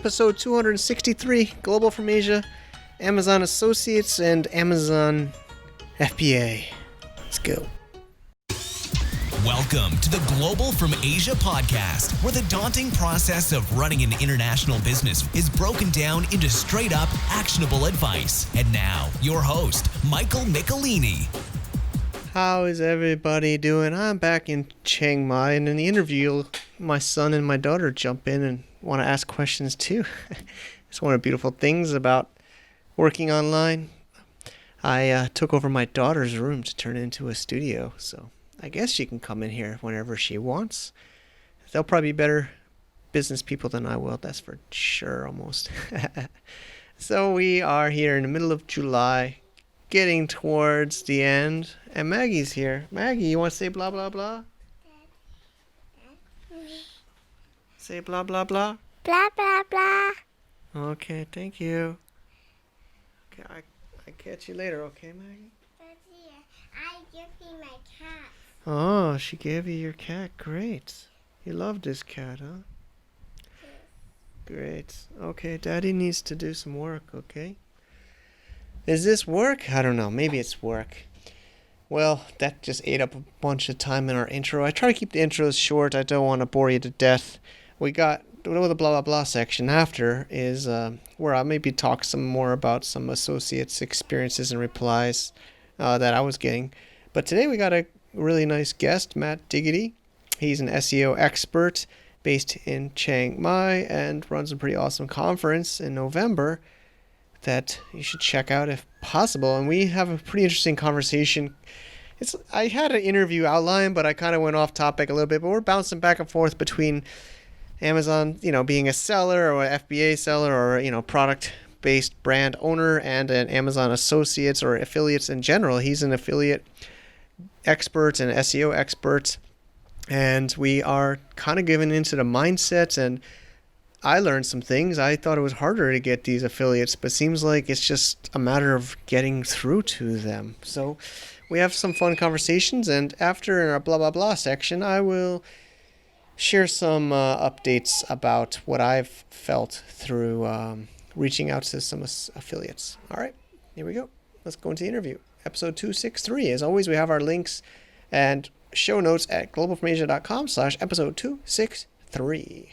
episode 263, Global from Asia, Amazon Associates, and Amazon FBA. Let's go. Welcome to the Global from Asia podcast, where the daunting process of running an international business is broken down into straight-up, actionable advice. And now, your host, Michael Michelini. How is everybody doing? I'm back in Chiang Mai, and in the interview, my son and my daughter jump in and want to ask questions too. It's one of the beautiful things about working online. I took over my daughter's room to turn it into a studio, so I guess she can come in here whenever she wants. They'll probably be better business people than I will, that's for sure, almost. So we are here in the middle of July, getting towards the end, and Maggie's here. Maggie, you want to say blah, blah, blah? Say blah, blah, blah? Blah, blah, blah. Okay, thank you. Okay, I catch you later, okay, Maggie? I give you my cat. Oh, she gave you your cat. Great. You love this cat, huh? Great. Okay, Daddy needs to do some work, okay? Is this work? I don't know. Maybe it's work. Well, that just ate up a bunch of time in our intro. I try to keep the intros short. I don't want to bore you to death. We got the blah, blah, blah section after is where I'll maybe talk some more about some associates' experiences and replies that I was getting. But today we got a really nice guest, Matt Diggity. He's an SEO expert based in Chiang Mai and runs a pretty awesome conference in November that you should check out if possible. And we have a pretty interesting conversation. I had an interview outline, but I kind of went off topic a little bit. But we're bouncing back and forth between Amazon, being a seller or an FBA seller or, product-based brand owner and an Amazon associates or affiliates in general. He's an affiliate expert and SEO expert, and we are kind of given into the mindset, and I learned some things. I thought it was harder to get these affiliates, but seems like it's just a matter of getting through to them. So we have some fun conversations, and after in our blah blah blah section, I will share some updates about what I've felt through reaching out to some affiliates. All right, here we go. Let's go into the interview. Episode 263. As always, we have our links and show notes at globalfromasia.com/episode 263.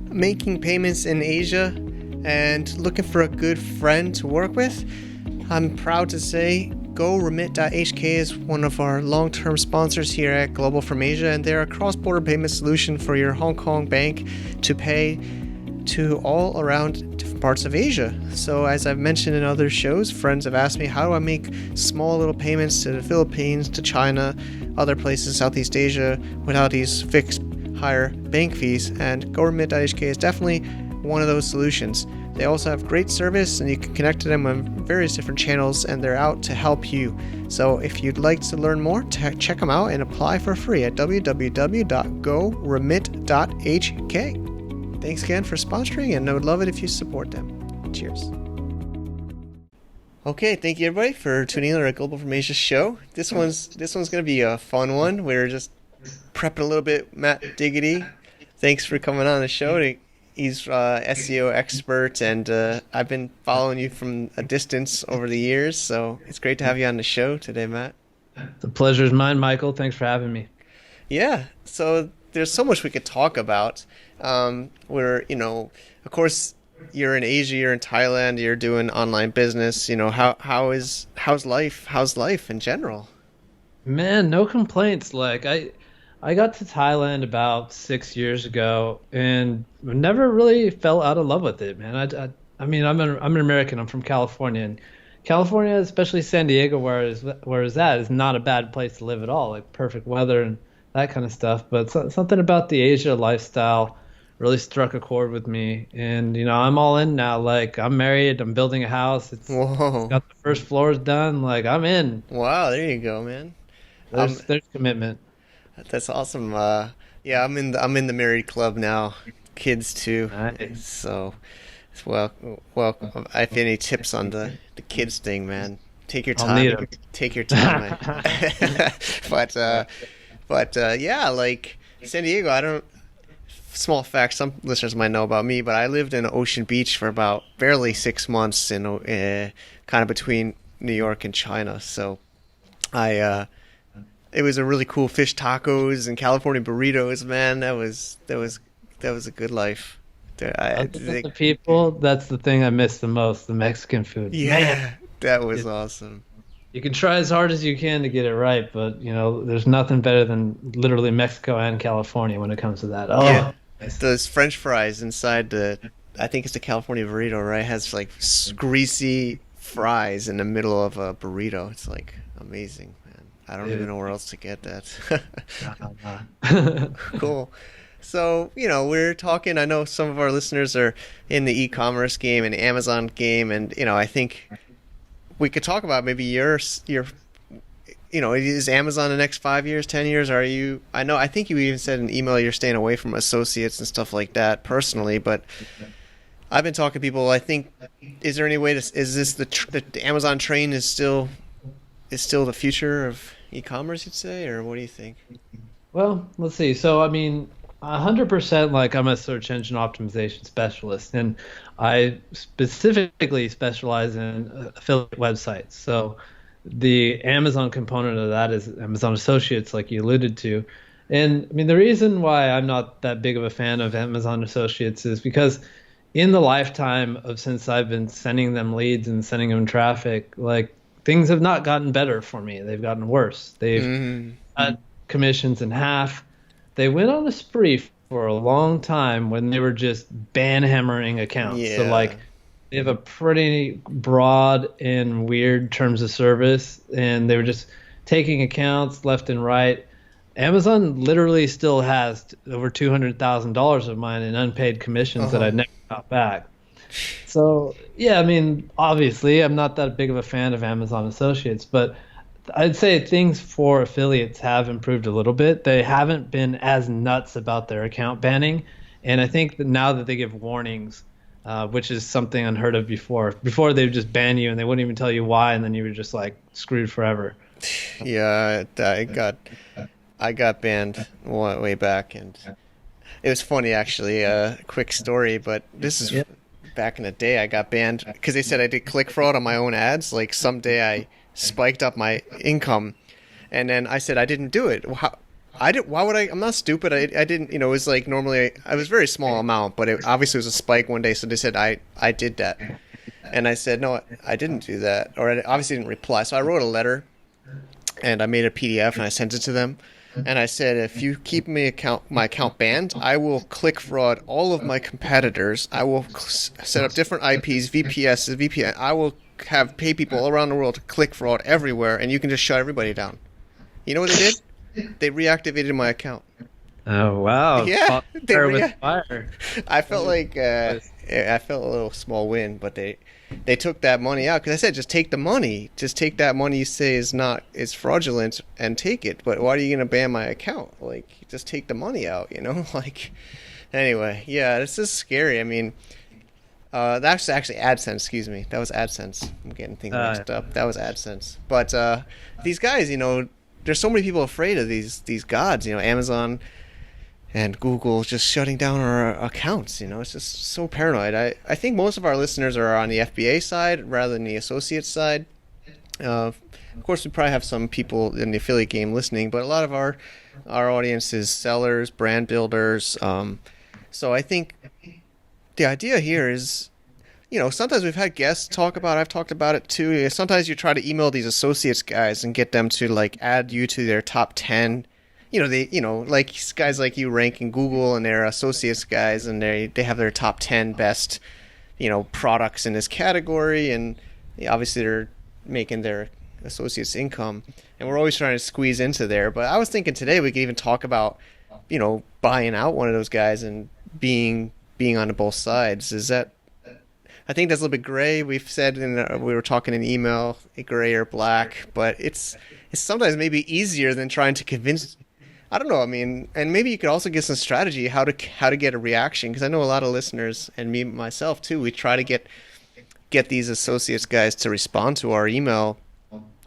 Making payments in Asia and looking for a good friend to work with. I'm proud to say GoRemit.hk is one of our long-term sponsors here at Global from Asia, and they're a cross-border payment solution for your Hong Kong bank to pay to all around different parts of Asia. So as I've mentioned in other shows, friends have asked me, how do I make small little payments to the Philippines, to China, other places, Southeast Asia, without these fixed higher bank fees? And GoRemit.hk is definitely one of those solutions. They also have great service, and you can connect to them on various different channels, and they're out to help you. So if you'd like to learn more, check them out and apply for free at www.goremit.hk. Thanks again for sponsoring, and I would love it if you support them. Cheers. Okay, thank you everybody for tuning in to our Global from Asia show. This one's going to be a fun one. We're just prepping a little bit. Matt Diggity, thanks for coming on the show. He's SEO expert, and I've been following you from a distance over the years, so it's great to have you on the show today, Matt. The pleasure is mine, Michael. Thanks for having me. Yeah, so there's so much we could talk about. Where, of course, you're in Asia, you're in Thailand, you're doing online business. How's life in general? Man, no complaints. Like I got to Thailand about 6 years ago and never really fell out of love with it, man. I'm an American. I'm from California, and California, especially San Diego, where it's at, is not a bad place to live at all. Like perfect weather and that kind of stuff. But something about the Asia lifestyle really struck a chord with me, and I'm all in now. Like I'm married, I'm building a house. It's got the first floors done. Like I'm in. Wow, there you go, man. There's commitment. That's awesome. Yeah, I'm in the married club now. Kids too. Nice. So, well. If you have any tips on the kids thing, man, take your time. I'll need 'em. Take your time. But yeah, like San Diego, small fact some listeners might know about me, but I lived in Ocean Beach for about barely 6 months in kind of between New York and China. So it was a really cool fish tacos and California burritos, man. That was a good life. The people, that's the thing I miss the most, the Mexican food. Yeah, Man, that was awesome. you can try as hard as you can to get it right, but there's nothing better than literally Mexico and California when it comes to that. Oh, Yeah. nice. Those French fries inside I think it's the California burrito, right? It has like greasy fries in the middle of a burrito. It's like amazing, man. I don't even know where else to get that. Cool. So, we're talking, I know some of our listeners are in the e-commerce game and Amazon game, and, I think we could talk about maybe is Amazon the next 5 years, 10 years? I think you even said in an email you're staying away from associates and stuff like that personally, but I've been talking to people, I think, is there any way is this the Amazon train is still the future of e-commerce, you'd say, or what do you think? Well, let's see. So, 100%, like, I'm a search engine optimization specialist, and I specifically specialize in affiliate websites. So the Amazon component of that is Amazon Associates, like you alluded to. And the reason why I'm not that big of a fan of Amazon Associates is because in the lifetime of since I've been sending them leads and sending them traffic, like, things have not gotten better for me. They've gotten worse. They've cut commissions in half. They went on a spree for a long time when they were just ban hammering accounts. Yeah. So, like, they have a pretty broad and weird terms of service, and they were just taking accounts left and right. Amazon literally still has over $200,000 of mine in unpaid commissions that I never got back. So, yeah, obviously, I'm not that big of a fan of Amazon Associates, but I'd say things for affiliates have improved a little bit. They haven't been as nuts about their account banning, and I think that now that they give warnings, which is something unheard of before. Before, they would just ban you, and they wouldn't even tell you why, and then you were just, like, screwed forever. Yeah, I got banned way back, and it was funny, actually. Quick story, but this is back in the day. I got banned because they said I did click fraud on my own ads. Like, someday I spiked up my income, and then I said I didn't do it. Why would I? I'm not stupid. I didn't. It was like normally I was a very small amount, but it obviously was a spike one day. So they said I did that, and I said no, I didn't do that, or I obviously didn't reply. So I wrote a letter, and I made a PDF and I sent it to them. And I said, if you keep my account banned, I will click fraud all of my competitors. I will set up different IPs, VPN. I will pay people all around the world to click fraud everywhere, and you can just shut everybody down. You know what they did? They reactivated my account. Oh, wow. Yeah, With fire. I felt like I felt a little small win, but they took that money out because I said just take the money, just take that money you say is fraudulent and take it. But why are you gonna ban my account? Like, just take the money out, Like, anyway, yeah, this is scary. That's actually AdSense. Excuse me, that was AdSense. I'm getting things mixed up. That was AdSense. But these guys, there's so many people afraid of these gods. Amazon and Google just shutting down our accounts. It's just so paranoid. I think most of our listeners are on the FBA side rather than the associate side. Of course, we probably have some people in the affiliate game listening, but a lot of our audience is sellers, brand builders. So I think the idea here is, sometimes we've had guests talk about it. I've talked about it too. Sometimes you try to email these associates guys and get them to like add you to their top 10. Like guys like you rank in Google, and they're associates guys, and they have their top 10 best, products in this category, and obviously they're making their associates income, and we're always trying to squeeze into there. But I was thinking today we could even talk about, buying out one of those guys and being on both sides. Is that? I think that's a little bit gray. We've said we were talking in email, gray or black, but it's sometimes maybe easier than trying to convince. I don't know. And maybe you could also get some strategy how to get a reaction, because I know a lot of listeners, and me myself too. We try to get these associates guys to respond to our email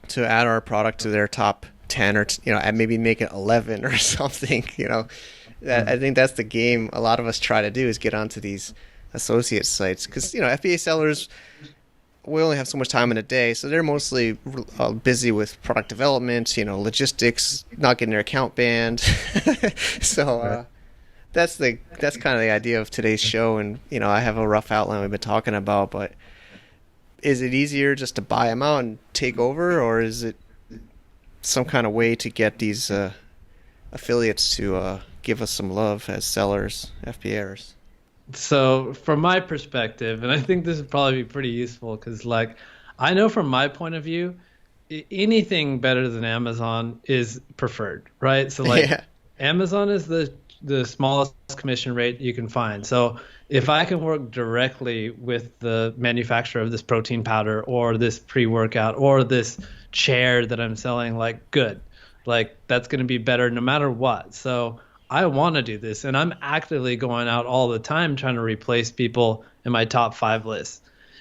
to add our product to their top 10, or and maybe make it 11 or something. I think that's the game a lot of us try to do, is get onto these associate sites, because FBA sellers, we only have so much time in a day, so they're mostly busy with product development, logistics, not getting their account banned. So that's kind of the idea of today's show, and I have a rough outline we've been talking about. But is it easier just to buy them out and take over, or is it some kind of way to get these affiliates to give us some love as sellers, FBAers? So from my perspective, and I think this would probably be pretty useful, because I know from my point of view, anything better than Amazon is preferred, right? So Amazon is the smallest commission rate you can find. So if I can work directly with the manufacturer of this protein powder or this pre-workout or this chair that I'm selling, good, that's going to be better no matter what. So I want to do this, and I'm actively going out all the time trying to replace people in my top 5 lists,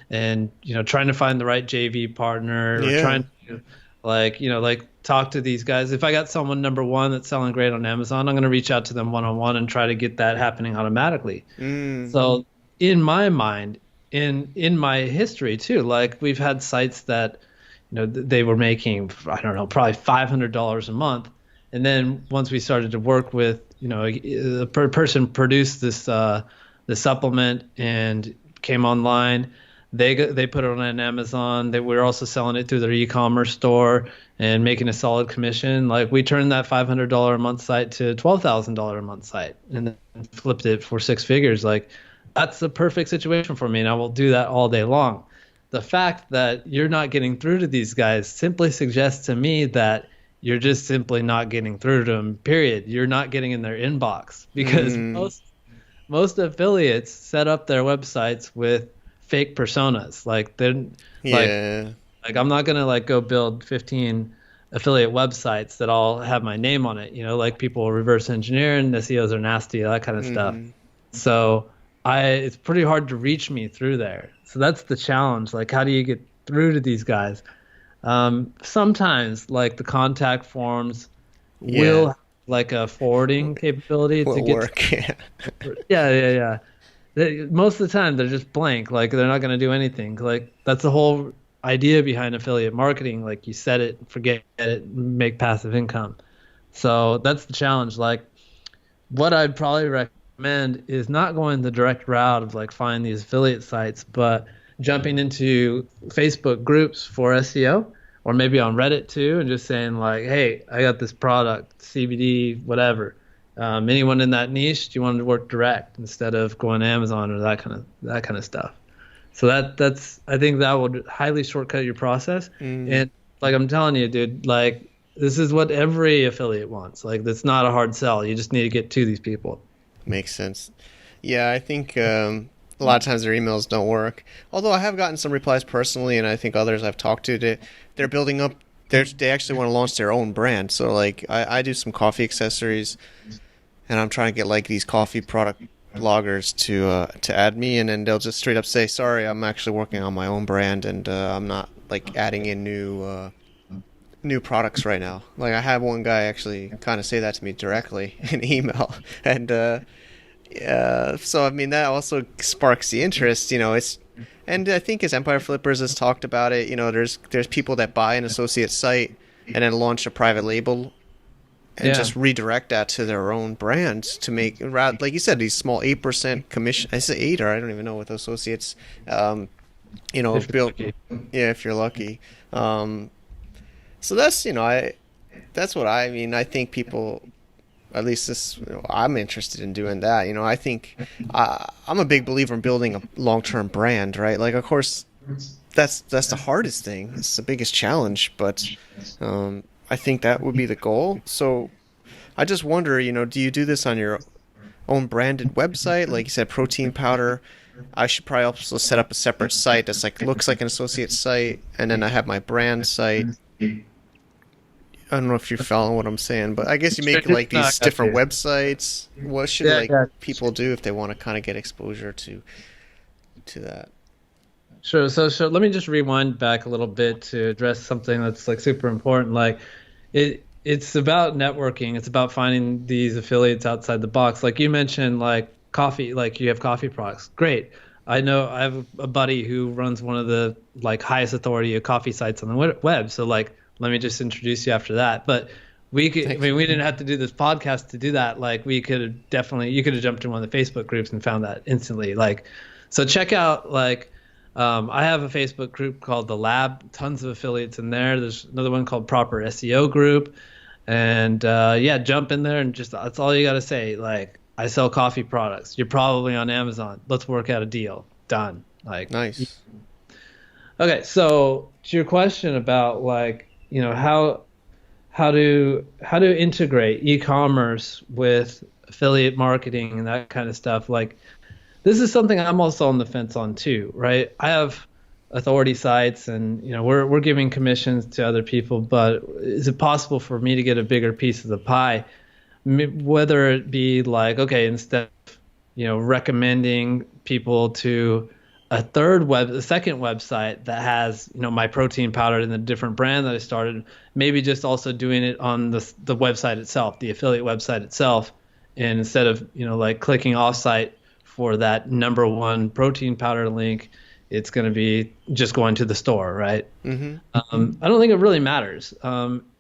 and trying to find the right JV partner, or trying to talk to these guys. If I got someone number 1 that's selling great on Amazon, I'm going to reach out to them one-on-one and try to get that happening automatically. So in my mind, in my history too, we've had sites that they were making, I don't know, probably $500 a month. And then once we started to work with, the person produced this the supplement and came online, they put it on Amazon. They were also selling it through their e-commerce store and making a solid commission. We turned that $500 a month site to a $12,000 a month site, and then flipped it for 6 figures. That's the perfect situation for me, and I will do that all day long. The fact that you're not getting through to these guys simply suggests to me that you're just simply not getting through to them, period. You're not getting in their inbox, because most affiliates set up their websites with fake personas. I'm not gonna go build 15 affiliate websites that all have my name on it. People reverse engineer, and SEOs are nasty, that kind of stuff. So it's pretty hard to reach me through there. So that's the challenge. How do you get through to these guys? Sometimes the contact forms will have a forwarding capability to get work. Yeah. Most of the time they're just blank. They're not going to do anything. That's the whole idea behind affiliate marketing. You set it, forget it, make passive income. So that's the challenge. What I'd probably recommend is not going the direct route of find these affiliate sites, but jumping into Facebook groups for SEO, or maybe on Reddit too, and just saying hey, I got this product, CBD, whatever. Anyone in that niche, do you want to work direct instead of going to Amazon or that kind of stuff? So that's I think that would highly shortcut your process. And I'm telling you, dude, this is what every affiliate wants. That's not a hard sell. You just need to get to these people. Makes sense. Yeah, I think a lot of times their emails don't work. Although I have gotten some replies personally, and I think others I've talked to, they're building up. They actually want to launch their own brand. So I do some coffee accessories, and I'm trying to get these coffee product bloggers to add me, and then they'll just straight up say, "Sorry, I'm actually working on my own brand, and I'm not adding in new products right now." I had one guy actually kind of say that to me directly in email, and so I mean that also sparks the interest. And I think as Empire Flippers has talked about it, there's people that buy an associate site and then launch a private label and just redirect that to their own brands to make, like you said, these small 8% commission. I say 8, or I don't even know with associates. If you're lucky. So that's that's what I mean. I think people, at least this, I'm interested in doing that. I think I'm a big believer in building a long-term brand, right? Of course, that's the hardest thing. It's the biggest challenge, but I think that would be the goal. So I just wonder, do you do this on your own branded website? Like you said, protein powder. I should probably also set up a separate site that's looks like an associate site, and then I have my brand site. I don't know if you're following what I'm saying, but I guess you make these different websites. What should people do if they want to kind of get exposure to that? Sure. So let me just rewind back a little bit to address something that's super important. it's about networking. It's about finding these affiliates outside the box. Like you mentioned, like coffee, like you have coffee products. Great. I know I have a buddy who runs one of the like highest authority of coffee sites on the web. So like, let me just introduce you after that. But we could, I mean, we didn't have to do this podcast to do that. Like we could have definitely, you could have jumped in one of the Facebook groups and found that instantly. Like, so check out like, I have a Facebook group called The Lab, tons of affiliates in there. There's another one called Proper SEO Group. And yeah, jump in there and just, that's all you got to say. Like, I sell coffee products. You're probably on Amazon. Let's work out a deal. Done. Like, Nice. okay. So to your question about like, you know, how to integrate e-commerce with affiliate marketing and that kind of stuff. Like, this is something I'm also on the fence on too, right? I have authority sites and, you know, we're giving commissions to other people, but is it possible for me to get a bigger piece of the pie? Whether it be like, okay, instead of, you know, recommending people to a second website that has, you know, my protein powder and the different brand that I started, maybe just also doing it on the website itself, the affiliate website itself. And instead of, you know, like clicking offsite for that number one protein powder link, it's going to be just going to the store, right? Mm-hmm. I don't think it really matters.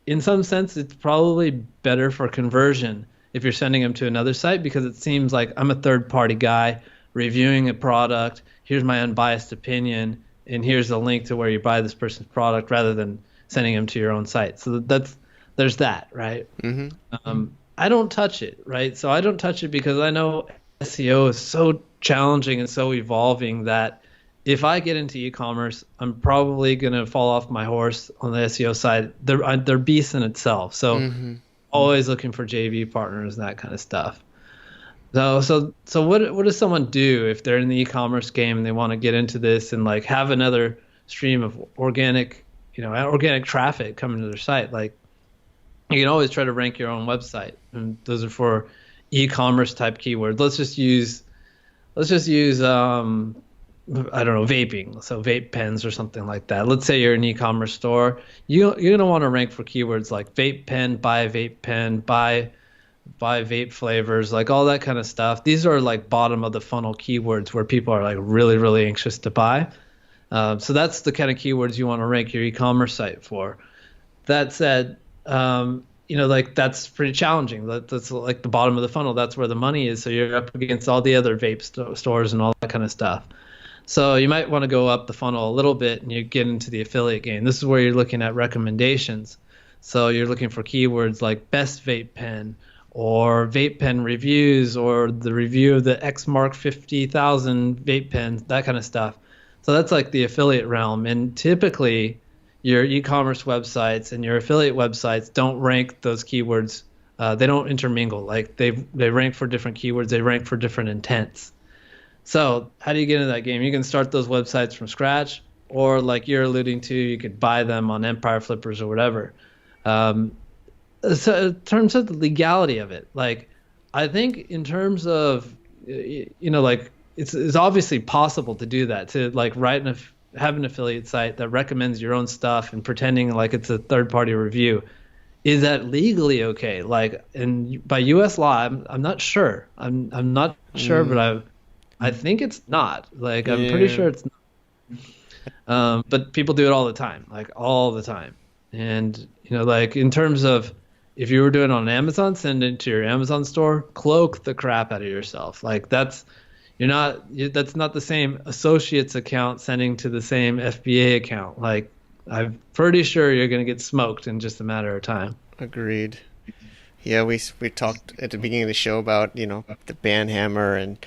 In some sense, it's probably better for conversion if you're sending them to another site, because it seems like I'm a third-party guy reviewing a product. Here's my unbiased opinion, and here's a link to where you buy this person's product, rather than sending them to your own site. So there's that, right? Mm-hmm. I don't touch it, right? So I don't touch it because I know SEO is so challenging and so evolving that if I get into e-commerce, I'm probably going to fall off my horse on the SEO side. They're beasts in itself. So always looking for JV partners and that kind of stuff. So what does someone do if they're in the e-commerce game and they want to get into this and like have another stream of organic traffic coming to their site? Like, you can always try to rank your own website, and those are for e-commerce type keywords. Let's just use I don't know, vaping. So vape pens or something like that. Let's say you're an e-commerce store. You're going to want to rank for keywords like vape pen, buy vape flavors, like all that kind of stuff. These are like bottom of the funnel keywords where people are like really, really anxious to buy. So that's the kind of keywords you want to rank your e-commerce site for. That said, you know, like that's pretty challenging. That's like the bottom of the funnel. That's where the money is. So you're up against all the other vape stores and all that kind of stuff. So you might want to go up the funnel a little bit and you get into the affiliate game. This is where you're looking at recommendations. So you're looking for keywords like best vape pen or vape pen reviews or the review of the X Mark 50,000 vape pens, that kind of stuff. So that's like the affiliate realm. And typically your e-commerce websites and your affiliate websites don't rank those keywords. They don't intermingle. Like they rank for different keywords. They rank for different intents. So how do you get into that game? You can start those websites from scratch, or like you're alluding to, you could buy them on Empire Flippers or whatever. So in terms of the legality of it, like I think in terms of, you know, like it's obviously possible to do that, to like have an affiliate site that recommends your own stuff and pretending like it's a third-party review. Is that legally okay? Like, and by U.S. law, I'm not sure. I'm not sure, but I think it's not. Like, I'm pretty sure it's not. But people do it all the time, like all the time. And, you know, like in terms of if you were doing it on Amazon, send it to your Amazon store, cloak the crap out of yourself. Like that's not the same associates account sending to the same FBA account. Like I'm pretty sure you're going to get smoked in just a matter of time. Agreed. Yeah, we talked at the beginning of the show about, you know, the banhammer, and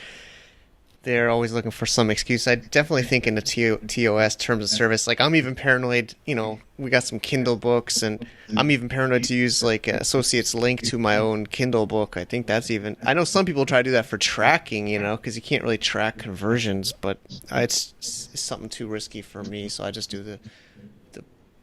they're always looking for some excuse. I definitely think in the TOS, terms of service, like I'm even paranoid, you know, we got some Kindle books, and I'm even paranoid to use like associate's link to my own Kindle book. I think that's even, I know some people try to do that for tracking, you know, because you can't really track conversions, but it's something too risky for me, so I just do the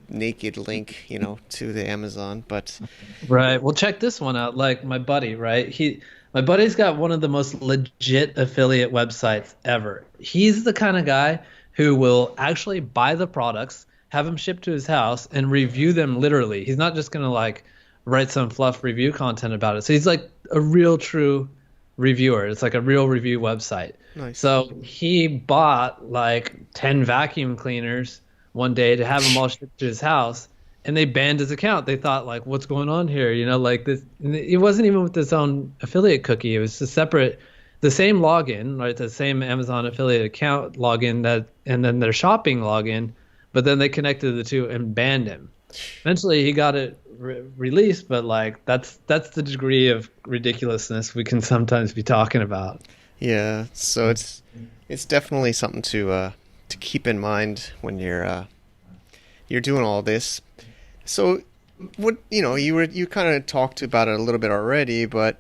naked link, you know, to the Amazon. But right. Well, check this one out. Like my buddy, right? My buddy's got one of the most legit affiliate websites ever. He's the kind of guy who will actually buy the products, have them shipped to his house, and review them literally. He's not just going to like write some fluff review content about it. So he's like a real true reviewer. It's like a real review website. Nice. So he bought like 10 vacuum cleaners one day to have them all shipped to his house, and they banned his account. They thought like, what's going on here? You know, like this. And it wasn't even with his own affiliate cookie. It was a separate, the same login, right? The same Amazon affiliate account login and then their shopping login, but then they connected the two and banned him. Eventually, he got it released, but like that's the degree of ridiculousness we can sometimes be talking about. Yeah, so it's definitely something to keep in mind when you're doing all this. So what you kind of talked about it a little bit already, but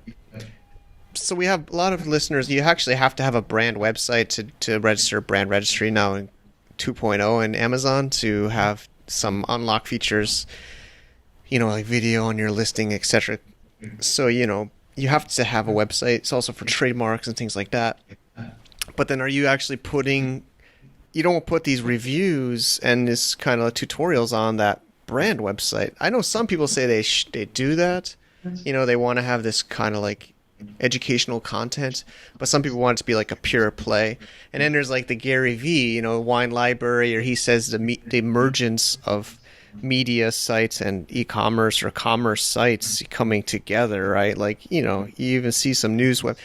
so we have a lot of listeners. You actually have to have a brand website to register brand registry now in 2.0 in Amazon to have some unlock features, like video on your listing, etc. So, you have to have a website. It's also for trademarks and things like that. But then are you actually you don't put these reviews and this kind of tutorials on that brand website? I know some people say they do that. They want to have this kind of like educational content, but some people want it to be like a pure play. And then there's like the Gary V, wine library, or he says the emergence of media sites and e-commerce or commerce sites coming together, right? Like, you even see some news web.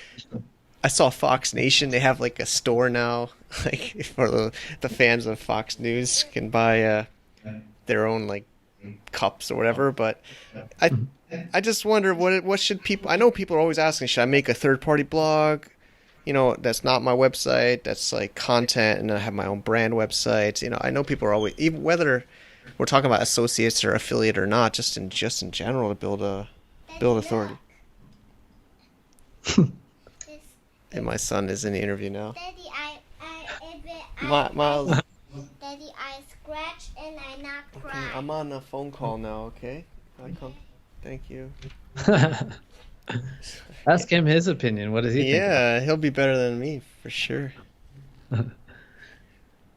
I saw Fox Nation, they have like a store now, like for the fans of Fox News can buy their own like cups or whatever. But I just wonder what should people, I know people are always asking, should I make a third-party blog? That's not my website, that's like content, and I have my own brand website. I know people are always, even whether we're talking about associates or affiliate or not, just in general, to build authority. And my son is in the interview now. Daddy, Miles. Daddy, I scratch and I not cry. Okay, I'm on a phone call now, okay? Thank you. Ask him his opinion. What does he think? Yeah, he'll be better than me, for sure.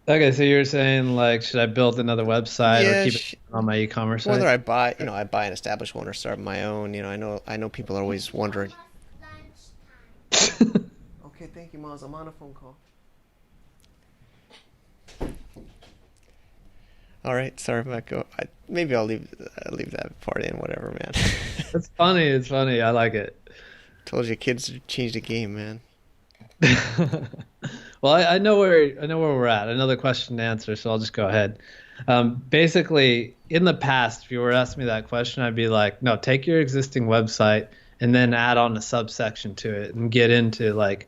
Okay, so you're saying like, should I build another website or keep it on my e-commerce site? Whether I buy an established one or start my own, I know people are always wondering. Okay, thank you, Miles. I'm on a phone call. All right, sorry if I go. Maybe I'll leave that part in. Whatever, man. It's funny. It's funny. I like it. Told you, kids changed the game, man. Well, I know where we're at. I know the question to answer, so I'll just go ahead. Basically, in the past, if you were asking me that question, I'd be like, no, take your existing website and then add on a subsection to it and get into like,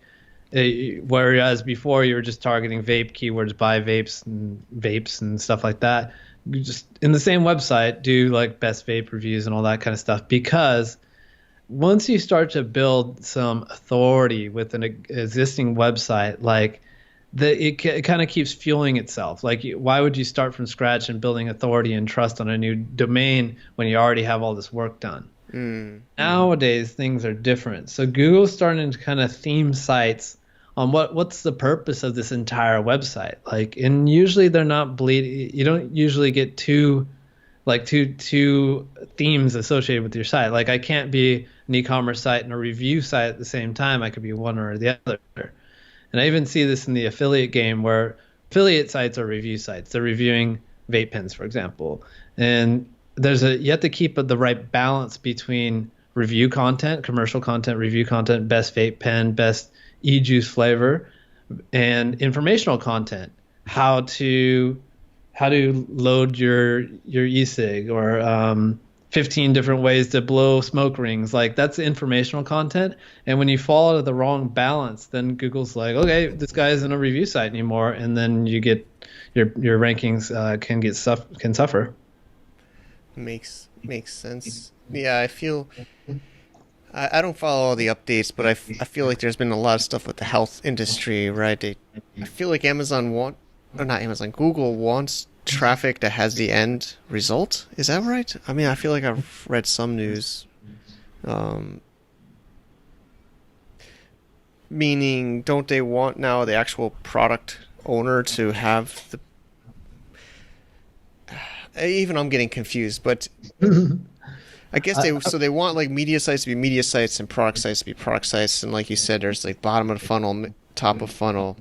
whereas before you were just targeting vape keywords, buy vapes and stuff like that. You just in the same website do like best vape reviews and all that kind of stuff, because once you start to build some authority with an existing website, like it kind of keeps fueling itself. Like, why would you start from scratch and building authority and trust on a new domain when you already have all this work done? Nowadays, things are different. So Google's starting to kind of theme sites on what's the purpose of this entire website. Like, and usually they're not bleeding. You don't usually get two themes associated with your site. Like, I can't be an e-commerce site and a review site at the same time. I could be one or the other. And I even see this in the affiliate game, where affiliate sites are review sites. They're reviewing vape pens, for example. And you have to keep the right balance between review content, commercial content, review content, best vape pen, best e-juice flavor, and informational content. How to load your e-cig, or 15 different ways to blow smoke rings. Like, that's informational content. And when you fall out of the wrong balance, then Google's like, okay, this guy isn't a review site anymore, and then you get your rankings can suffer. Makes sense. Yeah, I feel I don't follow all the updates, but I feel like there's been a lot of stuff with the health industry, right? I feel like Google wants traffic that has the end result. Is that right? I mean, I feel like I've read some news. Meaning, don't they want now the actual product owner to have the... Even I'm getting confused, but I guess they want like media sites to be media sites and product sites to be product sites, and like you said, there's like bottom of the funnel, top of funnel.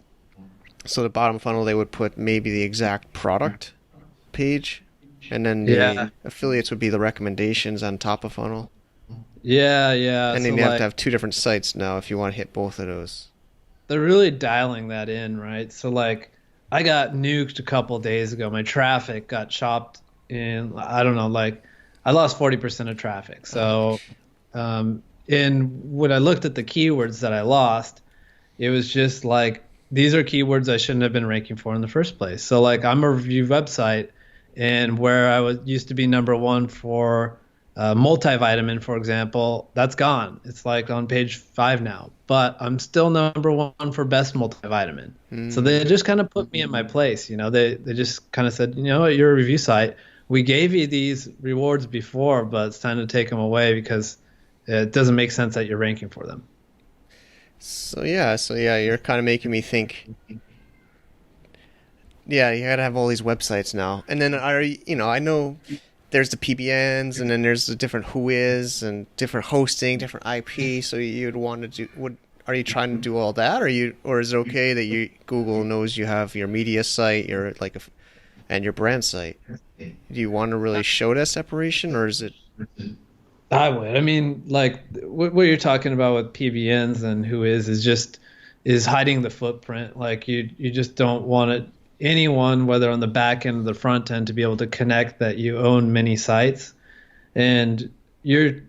So the bottom funnel they would put maybe the exact product page, and then the affiliates would be the recommendations on top of funnel. Yeah, yeah. And so then you have to have two different sites now if you want to hit both of those. they're really dialing that in, right? So like I got nuked a couple days ago. My traffic got chopped in, I don't know, like I lost 40% of traffic. So and when I looked at the keywords that I lost, it was just like these are keywords I shouldn't have been ranking for in the first place. So like I'm a review website, and where I was used to be number one for multivitamin, for example, that's gone. It's like on page 5 now, but I'm still number one for best multivitamin. So they just kind of put me in my place. You know, they just kind of said, you know what, you're a review site. We gave you these rewards before, but it's time to take them away because it doesn't make sense that you're ranking for them. So yeah, you're kind of making me think. Yeah, you gotta have all these websites now, and then I know there's the PBNs, and then there's the different whois and different hosting, different IP. So you'd want to do. Are you trying to do all that, or is it okay that Google knows you have your media site, and your brand site? Do you want to really show that separation, or is it? I would. I mean, like what you're talking about with PBNs and is hiding the footprint. Like you just don't want anyone, whether on the back end or the front end, to be able to connect that you own many sites. And I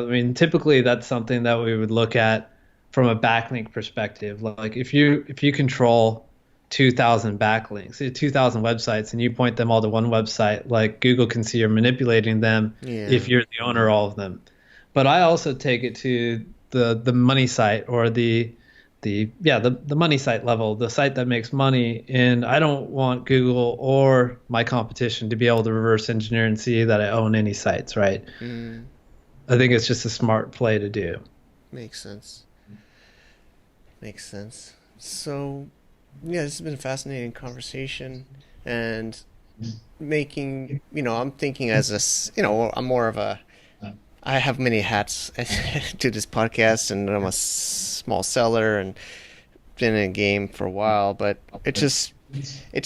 mean, typically that's something that we would look at from a backlink perspective. Like if you control 2,000 backlinks, 2,000 websites, and you point them all to one website, like Google can see you're manipulating them if you're the owner of all of them. But I also take it to the money site, or the money site level, the site that makes money. And I don't want Google or my competition to be able to reverse engineer and see that I own any sites, right? I think it's just a smart play to do. Makes sense. So yeah, this has been a fascinating conversation, and making, I'm thinking I'm more of I have many hats to this podcast, and I'm a small seller and been in a game for a while, but it just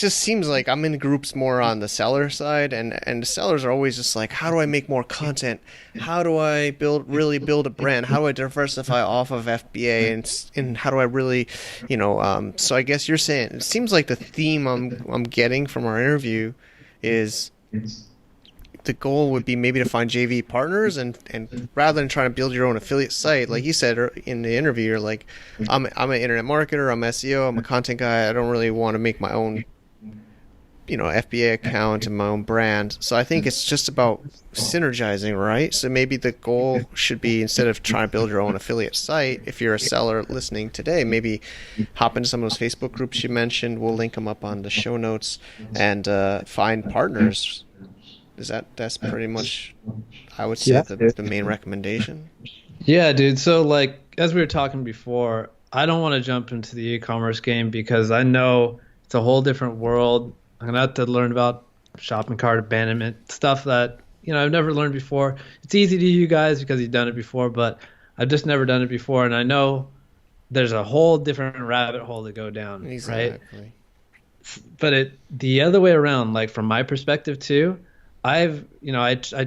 seems like I'm in groups more on the seller side, and the sellers are always just like, how do I make more content? How do I really build a brand? How do I diversify off of FBA, and how do I really, so I guess you're saying, it seems like the theme I'm getting from our interview is the goal would be maybe to find JV partners, and rather than trying to build your own affiliate site, like you said in the interview, you're like, I'm an internet marketer, I'm SEO, I'm a content guy, I don't really want to make my own FBA account and my own brand. So I think it's just about synergizing, right? So maybe the goal should be, instead of trying to build your own affiliate site, if you're a seller listening today, maybe hop into some of those Facebook groups you mentioned. We'll link them up on the show notes, and find partners. That's pretty much, I would say, the main recommendation? Yeah, dude. So like, as we were talking before, I don't want to jump into the e-commerce game because I know it's a whole different world. I'm gonna have to learn about shopping cart abandonment, stuff that I've never learned before. It's easy to you guys because you've done it before, but I've just never done it before, and I know there's a whole different rabbit hole to go down. Exactly. Right? But the other way around, like from my perspective too, I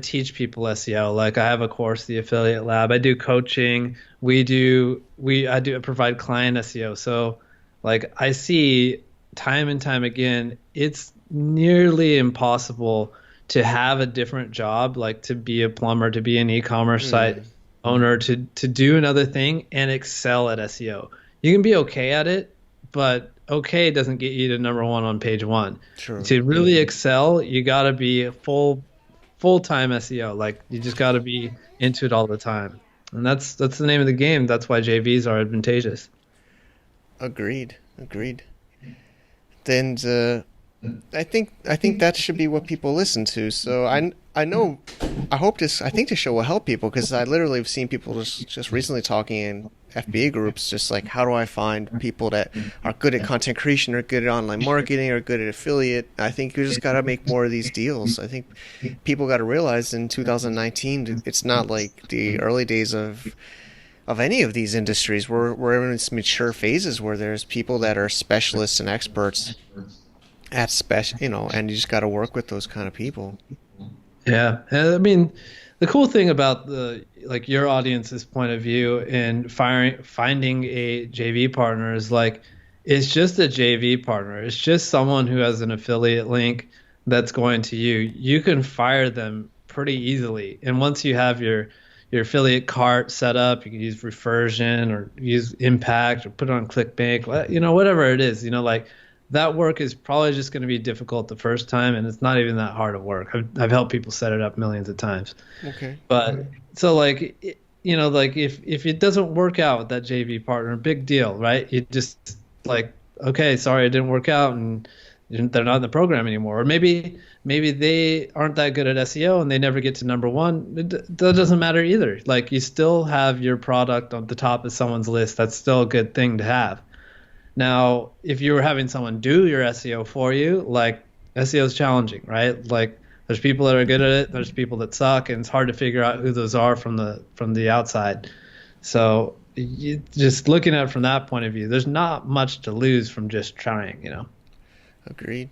teach people SEO. Like I have a course, the Affiliate Lab. I do coaching. I provide client SEO. So like I see time and time again, it's nearly impossible to have a different job, like to be a plumber, to be an e-commerce site owner, to do another thing and excel at SEO. You can be okay at it, but okay doesn't get you to number one on page 1. True. To really excel, you got to be full-time SEO. Like you just got to be into it all the time, and that's the name of the game. That's why JVs are advantageous. Agreed. Then I think that should be what people listen to. So I think this show will help people, because I literally have seen people just recently talking, and FBA groups, just like how do I find people that are good at content creation or good at online marketing or good at affiliate. I think you just got to make more of these deals. I think people got to realize in 2019 it's not like the early days of any of these industries. We're in its mature phases where there's people that are specialists and experts at and you just got to work with those kind of people. Yeah, and I mean, the cool thing about the like your audience's point of view in finding a JV partner is like it's just a JV partner. It's just someone who has an affiliate link that's going to you. You can fire them pretty easily, and once you have your affiliate cart set up, you can use Reversion or use Impact or put it on ClickBank, whatever it is, like that work is probably just going to be difficult the first time, and it's not even that hard of work. I've helped people set it up millions of times. Okay. But so like, like if it doesn't work out with that JV partner, big deal, right? You just like, okay, sorry, it didn't work out, and they're not in the program anymore. Or maybe they aren't that good at SEO and they never get to number one. That doesn't matter either. Like you still have your product on the top of someone's list. That's still a good thing to have. Now, if you were having someone do your SEO for you, like SEO is challenging, right? Like there's people that are good at it, there's people that suck, and it's hard to figure out who those are from the outside. So just looking at it from that point of view, there's not much to lose from just trying, Agreed.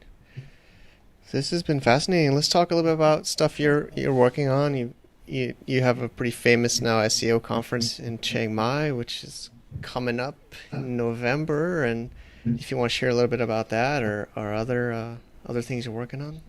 This has been fascinating. Let's talk a little bit about stuff you're working on. You have a pretty famous now SEO conference in Chiang Mai, which is coming up in November, and if you want to share a little bit about that or other things you're working on.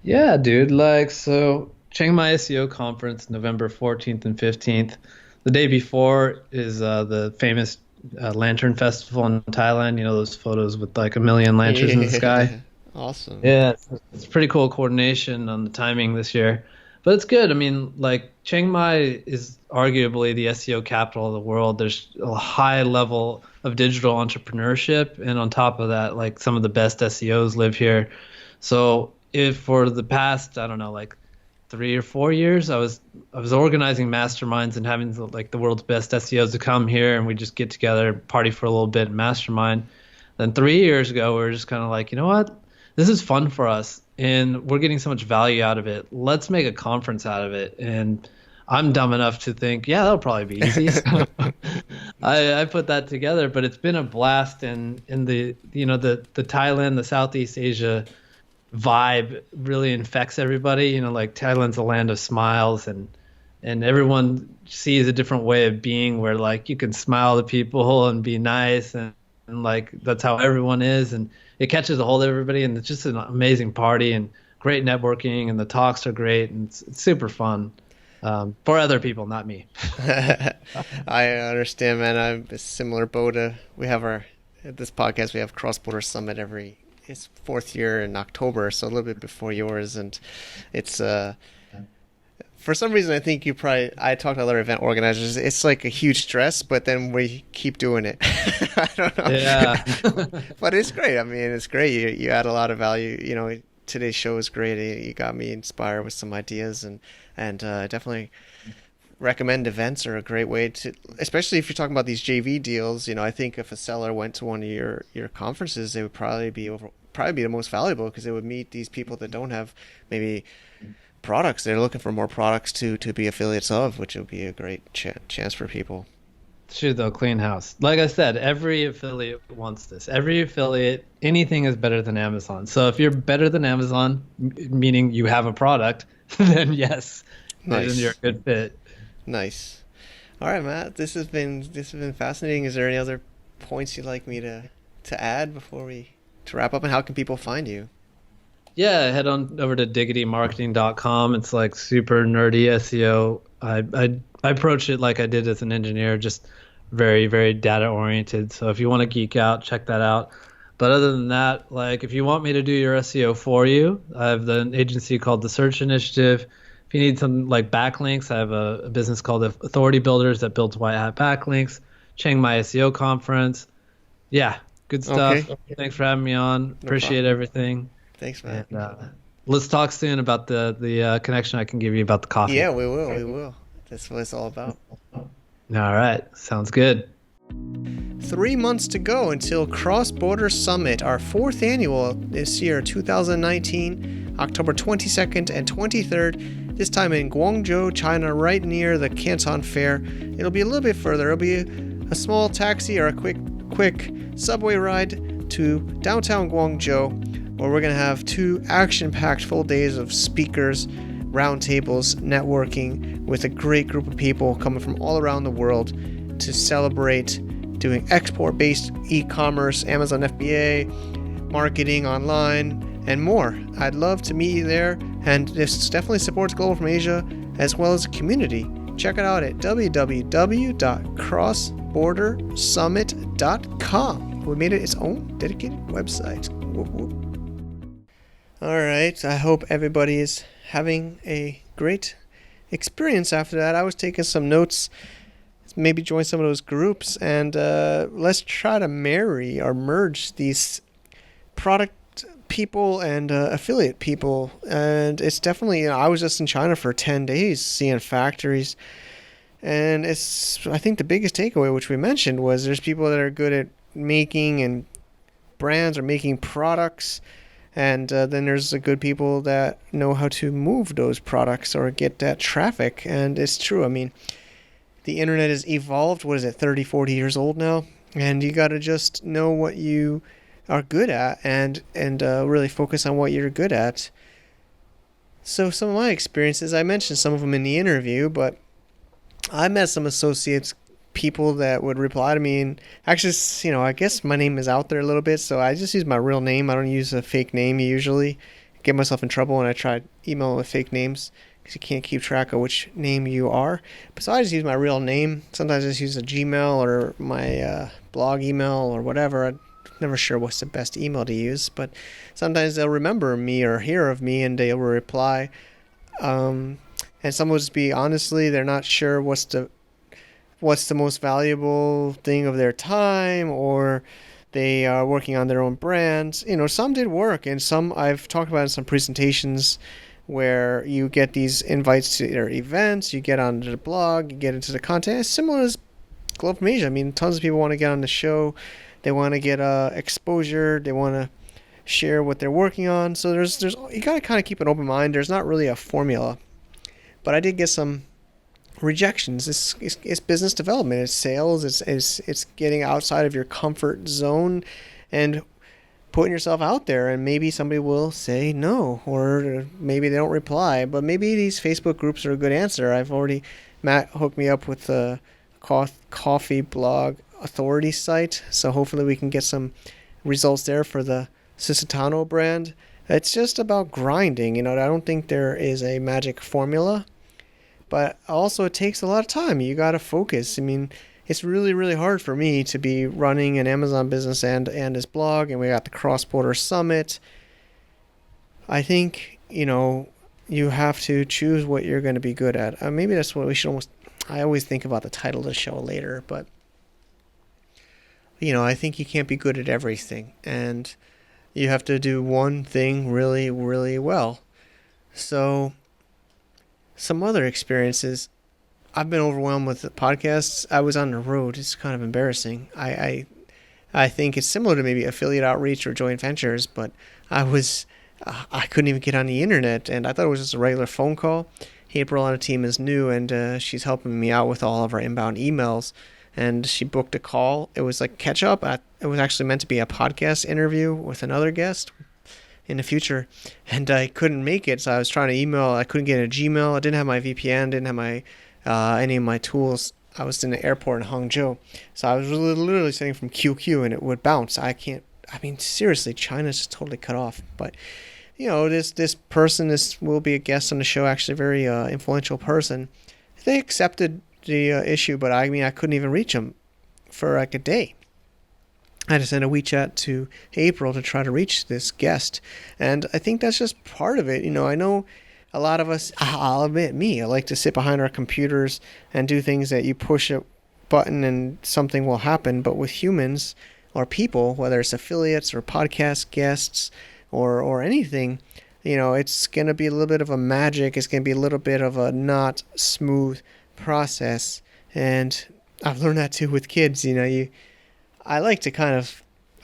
Yeah, dude. So Chiang Mai SEO Conference, November 14th and 15th. The day before is the famous Lantern Festival in Thailand. Those photos with like a million lanterns in the sky. Awesome. Yeah, it's pretty cool coordination on the timing this year. But it's good. I mean, like Chiang Mai is arguably the SEO capital of the world. There's a high level of digital entrepreneurship, and on top of that, like some of the best SEOs live here. So if for the past, I don't know, like 3 or 4 years, I was organizing masterminds and having like the world's best SEOs to come here, and we just get together, party for a little bit, and mastermind. Then 3 years ago, we were just kind of like, you know what? This is fun for us, and we're getting so much value out of it. Let's make a conference out of it. And I'm dumb enough to think, yeah, that'll probably be easy. So I put that together, but it's been a blast. And in the Thailand, the Southeast Asia vibe really infects everybody. Like Thailand's a land of smiles, and everyone sees a different way of being where like you can smile to people and be nice, and like that's how everyone is, and it catches a hold of everybody, and it's just an amazing party and great networking, and the talks are great, and it's super fun for other people, not me. I understand, man. I'm a similar boat. We have at this podcast, we have Cross Border Summit it's 4th year in October, so a little bit before yours, and it's for some reason, I think I talked to other event organizers, it's like a huge stress, but then we keep doing it. I don't know. Yeah. But it's great. I mean, it's great. You add a lot of value. Today's show is great. You got me inspired with some ideas, and I definitely recommend events are a great way to, especially if you're talking about these JV deals. I think if a seller went to one of your conferences, they would probably be the most valuable, because they would meet these people that don't have maybe products. They're looking for more products to be affiliates of, which would be a great chance for people. True, though, clean house. Like I said, every affiliate wants this. Every affiliate, anything is better than Amazon. So if you're better than Amazon, meaning you have a product, then yes, nice. Then you're a good fit. Nice. All right, Matt. This has been fascinating. Is there any other points you'd like me to add before to wrap up? And how can people find you? Yeah, head on over to diggitymarketing.com. It's like super nerdy SEO. I approach it like I did as an engineer, just very, very data oriented. So if you want to geek out, check that out. But other than that, like if you want me to do your SEO for you, I have an agency called The Search Initiative. If you need some like backlinks, I have a business called Authority Builders that builds white hat backlinks. Chiang Mai SEO Conference. Yeah, good stuff. Okay. Thanks for having me on. Appreciate everything. Thanks, man. And, let's talk soon about the connection I can give you about the coffee. Yeah, we will. That's what it's all about. All right. Sounds good. 3 months to go until Cross Border Summit, our 4th annual this year, 2019, October 22nd and 23rd, this time in Guangzhou, China, right near the Canton Fair. It'll be a little bit further. It'll be a small taxi or a quick subway ride to downtown Guangzhou, where we're going to have 2 action-packed full days of speakers, roundtables, networking with a great group of people coming from all around the world to celebrate doing export-based e-commerce, Amazon FBA, marketing online, and more. I'd love to meet you there, and this definitely supports Global from Asia as well as the community. Check it out at www.crossbordersummit.com. We made it its own dedicated website. Whoop, whoop. All right, I hope everybody is having a great experience after that. I was taking some notes. Maybe join some of those groups, and let's try to marry or merge these product people and affiliate people. And it's definitely, I was just in China for 10 days seeing factories, and it's, I think the biggest takeaway, which we mentioned, was there's people that are good at making and brands or making products, and then there's the good people that know how to move those products or get that traffic. And it's true. I mean, the internet has evolved. What is it, 30, 40 years old now? And you got to just know what you are good at and really focus on what you're good at. So some of my experiences, I mentioned some of them in the interview, but I met some associates, people that would reply to me, and actually, I guess my name is out there a little bit, so I just use my real name. I don't use a fake name usually. I get myself in trouble when I try emailing with fake names, because you can't keep track of which name you are. But so I just use my real name. Sometimes I just use a Gmail or my blog email or whatever. I'm never sure what's the best email to use, but sometimes they'll remember me or hear of me and they'll reply. And some will just be, honestly, they're not sure what's the most valuable thing of their time, or they are working on their own brands. Some did work, and some I've talked about in some presentations, where you get these invites to their events, you get onto the blog, you get into the content. It's similar as Global from Asia. I mean, tons of people want to get on the show. They want to get exposure. They want to share what they're working on. So there's you got to kind of keep an open mind. There's not really a formula. But I did get some rejections. It's business development. It's sales. It's getting outside of your comfort zone and putting yourself out there, and maybe somebody will say no, or maybe they don't reply, but maybe these Facebook groups are a good answer. Matt hooked me up with a coffee blog authority site, so hopefully we can get some results there for the Sisitano brand. It's just about grinding. I don't think there is a magic formula, but also it takes a lot of time. You got to focus. I mean, it's really, really hard for me to be running an Amazon business and this blog, and we got the Cross Border Summit. I think, you have to choose what you're going to be good at. Maybe that's what we should I always think about the title of the show later, but, I think you can't be good at everything, and you have to do one thing really, really well. So, some other experiences. I've been overwhelmed with the podcasts. I was on the road. It's kind of embarrassing. I think it's similar to maybe affiliate outreach or joint ventures, but I couldn't even get on the internet, and I thought it was just a regular phone call. April on the team is new, and she's helping me out with all of our inbound emails, and she booked a call. It was like catch up. It was actually meant to be a podcast interview with another guest in the future, and I couldn't make it, so I was trying to email. I couldn't get a Gmail. I didn't have my VPN, didn't have my any of my tools. I was in the airport in Hangzhou, so I was literally sending from QQ, and it would bounce. Seriously, China's just totally cut off. But this person will be a guest on the show, actually a very influential person. They accepted the issue, but I couldn't even reach them for like a day. I had to send a WeChat to April to try to reach this guest, and I think that's just part of it. I know a lot of us, I'll admit me, I like to sit behind our computers and do things that you push a button and something will happen. But with humans or people, whether it's affiliates or podcast guests or anything, it's going to be a little bit of a magic. It's going to be a little bit of a not smooth process. And I've learned that too with kids. I like to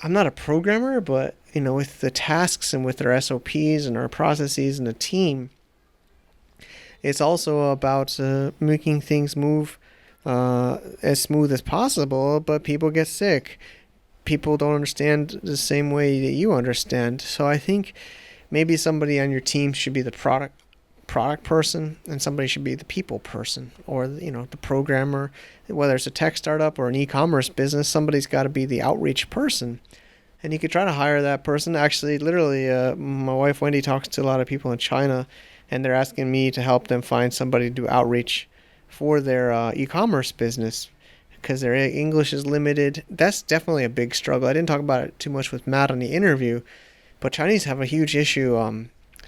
I'm not a programmer, but with the tasks and with their SOPs and our processes and the team, it's also about making things move as smooth as possible, but people get sick. People don't understand the same way that you understand. So I think maybe somebody on your team should be the product person, and somebody should be the people person, or the programmer. Whether it's a tech startup or an e-commerce business, somebody's got to be the outreach person, and you could try to hire that person. Actually, literally, my wife Wendy talks to a lot of people in China, and they're asking me to help them find somebody to do outreach for their e-commerce business, because their English is limited. That's definitely a big struggle. I didn't talk about it too much with Matt on the interview, but Chinese have a huge issue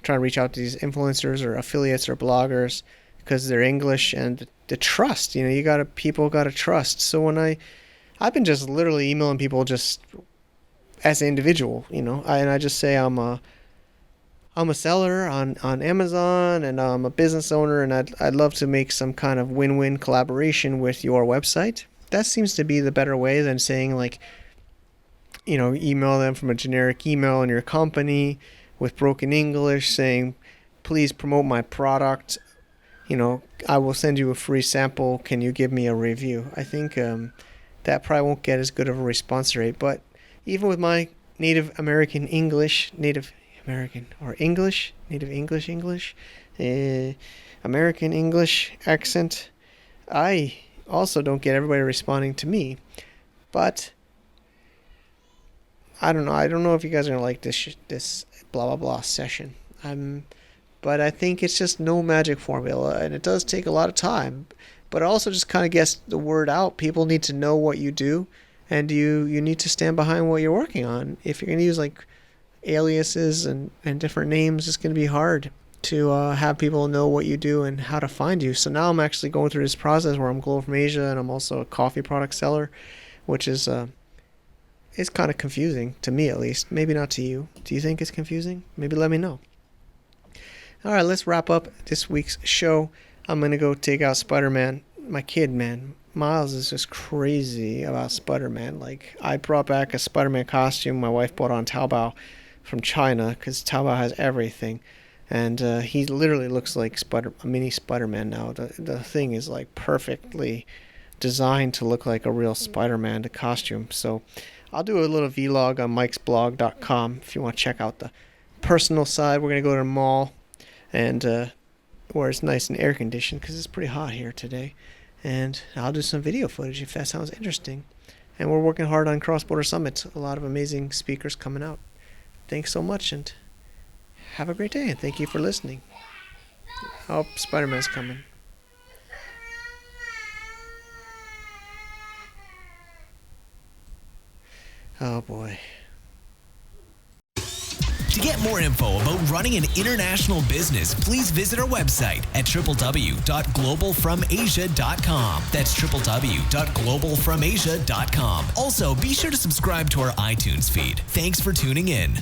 trying to reach out to these influencers or affiliates or bloggers, because they're English, and the trust. People gotta trust. So when I've been just literally emailing people just as an individual, and I just say I'm a seller on Amazon, and I'm a business owner, and I'd love to make some kind of win-win collaboration with your website. That seems to be the better way than saying email them from a generic email in your company with broken English saying, please promote my product. I will send you a free sample. Can you give me a review? I think that probably won't get as good of a response rate. But even with my native American English, American English accent, I also don't get everybody responding to me. But I don't know. I don't know if you guys are gonna like this blah blah blah session. But I think it's just no magic formula, and it does take a lot of time. But it also just kind of gets the word out. People need to know what you do, and you need to stand behind what you're working on. If you're gonna use aliases and different names, it's gonna be hard to have people know what you do and how to find you. So now I'm actually going through this process where I'm Global from Asia, and I'm also a coffee product seller, which is it's kind of confusing to me, at least. Maybe not to you. Do you think it's confusing? Maybe let me know. All right, let's wrap up this week's show. I'm going to go take out Spider-Man. My kid, man. Miles is just crazy about Spider-Man. I brought back a Spider-Man costume my wife bought on Taobao from China, because Taobao has everything. And he literally looks like a mini Spider-Man now. The thing is perfectly designed to look like a real Spider-Man, the costume. So I'll do a little vlog on mikesblog.com if you want to check out the personal side. We're going to go to the mall, and where it's nice and air conditioned, because it's pretty hot here today. And I'll do some video footage if that sounds interesting. And we're working hard on Cross Border Summit. A lot of amazing speakers coming out. Thanks so much, and have a great day, and thank you for listening. Oh, Spider-Man's coming. Oh boy. To get more info about running an international business, please visit our website at www.globalfromasia.com. That's www.globalfromasia.com. Also, be sure to subscribe to our iTunes feed. Thanks for tuning in.